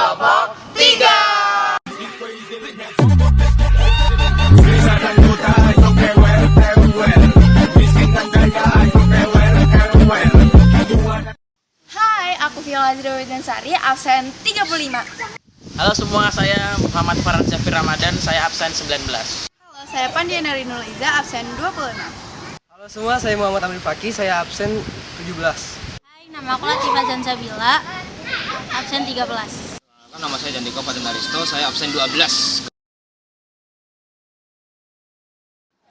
kelompok 3. Hai, aku Viola Sari, absen 35. Halo semua, saya Muhammad Farhan Zafir Ramadan, saya absen 19. Halo, saya Pandiana Rinul Iza, absen 26. Halo semua, saya Muhammad Amir Fakih, saya absen 17. Hai, nama aku Latifah Zansabila, absen 13. Nama saya Jandiko Patenaristo, saya absen 12.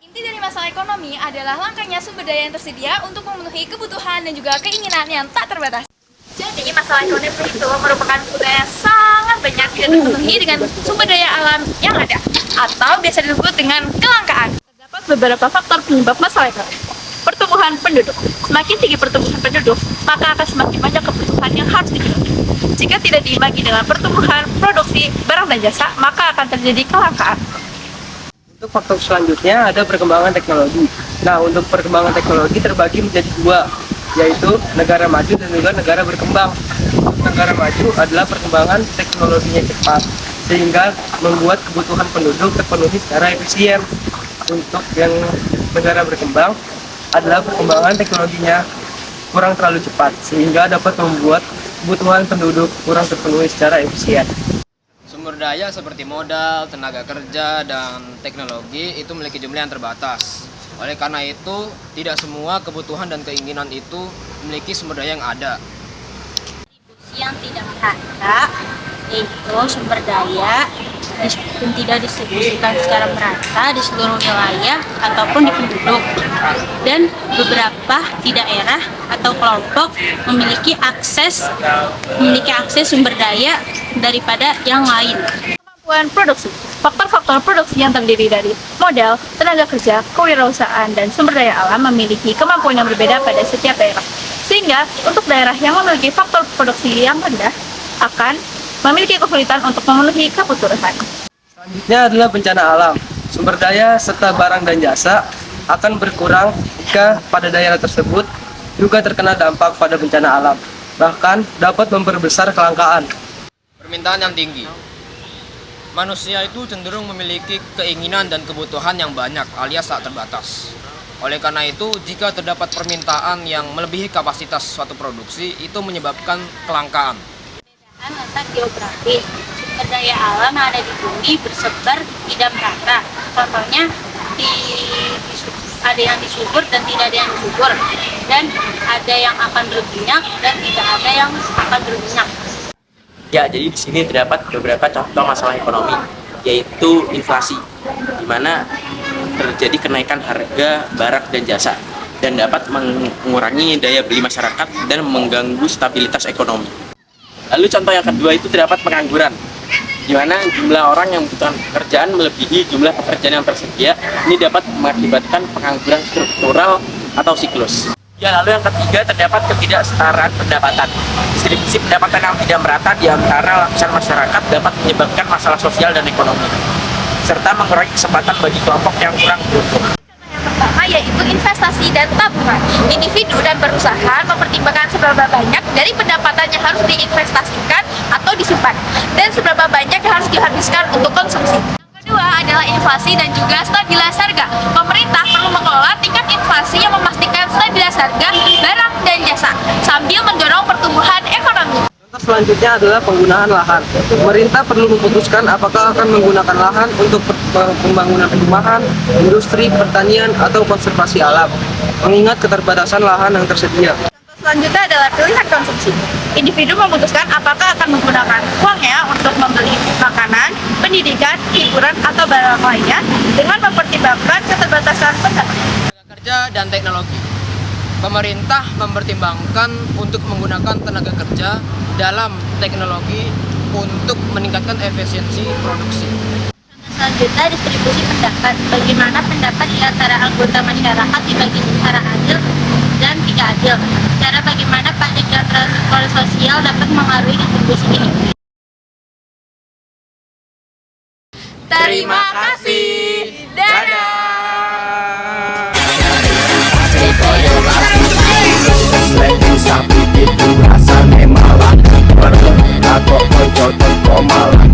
Inti dari masalah ekonomi adalah langkanya sumber daya yang tersedia untuk memenuhi kebutuhan dan juga keinginan yang tak terbatas. Jadi masalah ekonomi itu merupakan sumber yang sangat banyak tidak terpenuhi dengan sumber daya alam yang ada, atau biasa disebut dengan kelangkaan. Terdapat beberapa faktor penyebab masalah ekonomi. Pertumbuhan penduduk. Semakin tinggi pertumbuhan penduduk, maka akan semakin banyak kebutuhan yang harus dipenuhi. Jika tidak diimbangi dengan pertumbuhan produksi barang dan jasa, maka akan terjadi kelangkaan. Untuk faktor selanjutnya ada perkembangan teknologi. Nah, untuk perkembangan teknologi terbagi menjadi dua, yaitu negara maju dan juga negara berkembang. Untuk negara maju adalah perkembangan teknologinya cepat, sehingga membuat kebutuhan penduduk terpenuhi secara efisien. Untuk yang negara berkembang adalah perkembangan teknologinya kurang terlalu cepat, sehingga dapat membuat kebutuhan penduduk kurang terpenuhi secara efisien. Sumber daya seperti modal, tenaga kerja, dan teknologi itu memiliki jumlah yang terbatas. Oleh karena itu, tidak semua kebutuhan dan keinginan itu memiliki sumber daya yang ada. Distribusi yang tidak merata, yaitu sumber daya yang tidak distribusikan secara merata di seluruh wilayah ataupun di penduduk, dan beberapa di daerah atau kelompok memiliki akses sumber daya daripada yang lain. Kemampuan produksi. Faktor-faktor produksi yang terdiri dari modal, tenaga kerja, kewirausahaan, dan sumber daya alam memiliki kemampuan yang berbeda pada setiap daerah. Sehingga untuk daerah yang memiliki faktor produksi yang rendah akan memiliki kesulitan untuk memenuhi kebutuhan. Selanjutnya adalah bencana alam. Sumber daya serta barang dan jasa akan berkurang jika pada daerah tersebut juga terkena dampak pada bencana alam. Bahkan dapat memperbesar kelangkaan. Permintaan yang tinggi. Manusia itu cenderung memiliki keinginan dan kebutuhan yang banyak alias tak terbatas. Oleh karena itu, jika terdapat permintaan yang melebihi kapasitas suatu produksi, itu menyebabkan kelangkaan. Perbedaan letak geografis. Sumber daya alam yang ada di bumi bersebar tidak merata. Contohnya, ada yang disubur dan tidak ada yang disubur, dan ada yang akan berminyak dan tidak ada yang akan berminyak. Ya, jadi di sini terdapat beberapa contoh masalah ekonomi, yaitu inflasi, di mana terjadi kenaikan harga barang dan jasa, dan dapat mengurangi daya beli masyarakat dan mengganggu stabilitas ekonomi. Lalu contoh yang kedua itu terdapat pengangguran, di mana jumlah orang yang membutuhkan pekerjaan melebihi jumlah pekerjaan yang tersedia. Ini dapat mengakibatkan pengangguran struktural atau siklus. Ya, lalu yang ketiga terdapat ketidaksetaraan pendapatan. Distribusi pendapatan yang tidak merata di antara lapisan masyarakat dapat menyebabkan masalah sosial dan ekonomi, serta mengurangi kesempatan bagi kelompok yang kurang beruntung. Yang pertama yaitu investasi dan tabungan. Individu dan perusahaan mempertimbangkan seberapa banyak dari pendapatan yang harus diinvestasikan atau disimpan, dan seberapa banyak yang harus dihabiskan untuk konsumsi. Yang kedua adalah inflasi dan juga stabilitas harga. Pemerintah perlu mengelola tingkat inflasi yang memastikan stabilitas harga barang dan jasa, sambil mendorong pertumbuhan ekonomi. Contoh selanjutnya adalah penggunaan lahan. Pemerintah perlu memutuskan apakah akan menggunakan lahan untuk pembangunan perumahan, industri, pertanian, atau konservasi alam, mengingat keterbatasan lahan yang tersedia. Selanjutnya adalah pilihan konsumsi. Individu memutuskan apakah akan menggunakan uangnya untuk membeli makanan, pendidikan, hiburan, atau barang lainnya dengan mempertimbangkan keterbatasan pendapatan. Tenaga kerja dan teknologi. Pemerintah mempertimbangkan untuk menggunakan tenaga kerja dalam teknologi untuk meningkatkan efisiensi produksi. Selanjutnya, distribusi pendapat. Bagaimana pendapat di antara anggota masyarakat dibagi secara adil dan tidak adil. Cara bagaimana pajak dan transfer sosial dapat mengaruhi distribusi ini. Terima kasih. Dadah. Sapi itu rasanya malah perlu aku kau malah